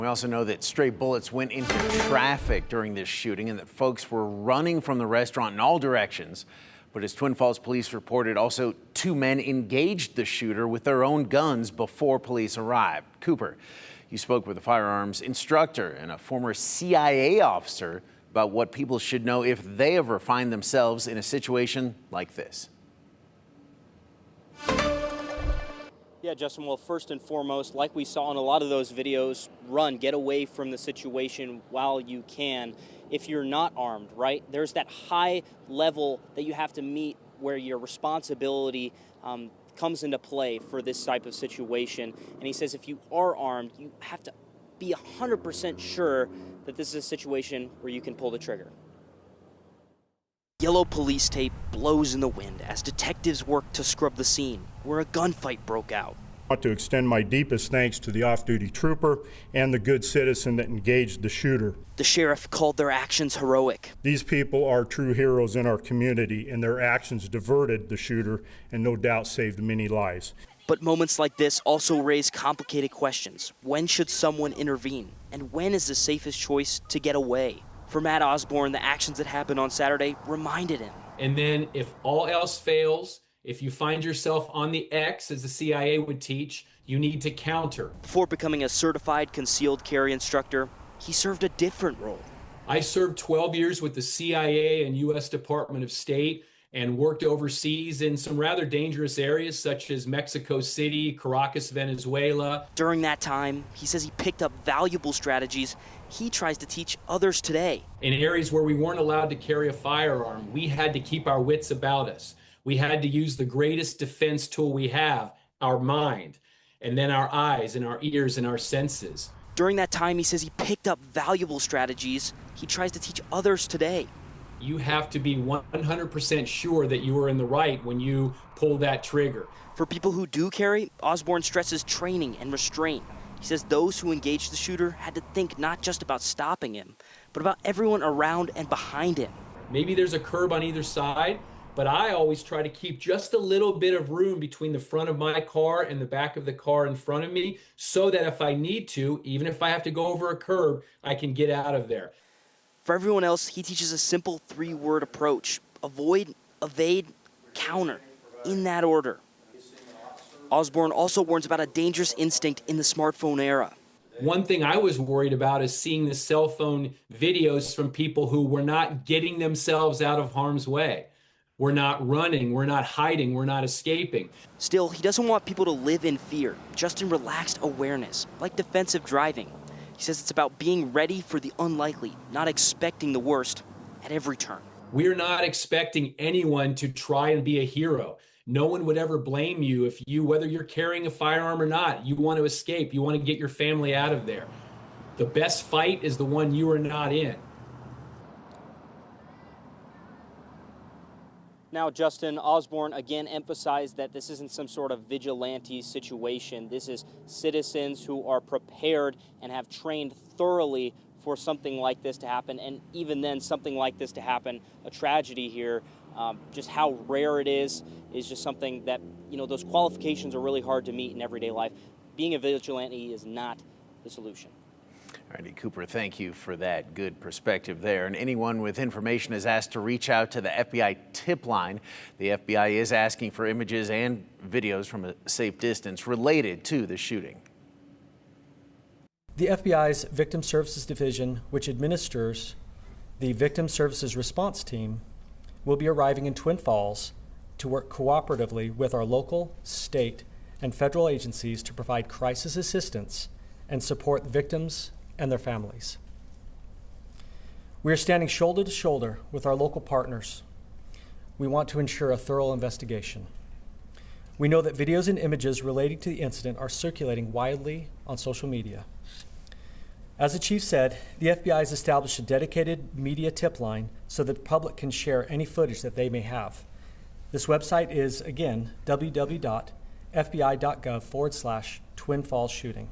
We also know that stray bullets went into traffic during this shooting and that folks were running from the restaurant in all directions. But as Twin Falls police reported, also 2 men engaged the shooter with their own guns before police arrived. Cooper, you spoke with a firearms instructor and a former CIA officer about what people should know if they ever find themselves in a situation like this. Yeah, Justin, well, first and foremost, like we saw in a lot of those videos, run, get away from the situation while you can. If you're not armed, right, there's that high level that you have to meet where your responsibility comes into play for this type of situation. And he says if you are armed, you have to be 100% sure that this is a situation where you can pull the trigger. Yellow police tape blows in the wind as detectives work to scrub the scene where a gunfight broke out. I want to extend my deepest thanks to the off-duty trooper and the good citizen that engaged the shooter. The sheriff called their actions heroic. These people are true heroes in our community, and their actions diverted the shooter and no doubt saved many lives. But moments like this also raise complicated questions. When should someone intervene? And when is the safest choice to get away? For Matt Osborne, the actions that happened on Saturday reminded him. And then if all else fails, if you find yourself on the X, as the CIA would teach, you need to counter. Before becoming a certified concealed carry instructor, he served a different role. I served 12 years with the CIA and U.S. Department of State and worked overseas in some rather dangerous areas such as Mexico City, Caracas, Venezuela. During that time, he says he picked up valuable strategies he tries to teach others today. In areas where we weren't allowed to carry a firearm, we had to keep our wits about us. We had to use the greatest defense tool we have, our mind, and then our eyes and our ears and our senses. During that time, he says he picked up valuable strategies he tries to teach others today. You have to be 100% sure that you are in the right when you pull that trigger. For people who do carry, Osborne stresses training and restraint. He says those who engaged the shooter had to think not just about stopping him, but about everyone around and behind him. Maybe there's a curb on either side, but I always try to keep just a little bit of room between the front of my car and the back of the car in front of me so that if I need to, even if I have to go over a curb, I can get out of there. For everyone else, he teaches a simple 3-word approach: avoid, evade, counter, in that order. Osborne also warns about a dangerous instinct in the smartphone era. One thing I was worried about is seeing the cell phone videos from people who were not getting themselves out of harm's way. We're not running, we're not hiding, we're not escaping. Still, he doesn't want people to live in fear, just in relaxed awareness, like defensive driving. He says it's about being ready for the unlikely, not expecting the worst at every turn. We're not expecting anyone to try and be a hero. No one would ever blame you if you, whether you're carrying a firearm or not, you want to escape, you want to get your family out of there. The best fight is the one you are not in. Now, Justin, Osborne again emphasized that this isn't some sort of vigilante situation. This is citizens who are prepared and have trained thoroughly for something like this to happen. And even then, something like this to happen, a tragedy here, just how rare it is just something that, those qualifications are really hard to meet in everyday life. Being a vigilante is not the solution. All righty, Cooper, thank you for that good perspective there. And anyone with information is asked to reach out to the FBI tip line. The FBI is asking for images and videos from a safe distance related to the shooting. The FBI's Victim Services Division, which administers the Victim Services Response Team, will be arriving in Twin Falls to work cooperatively with our local, state, and federal agencies to provide crisis assistance and support victims and their families. We are standing shoulder to shoulder with our local partners. We want to ensure a thorough investigation. We know that videos and images relating to the incident are circulating widely on social media. As the chief said, the FBI has established a dedicated media tip line so that the public can share any footage that they may have. This website is, again, www.fbi.gov/Twin Falls shooting.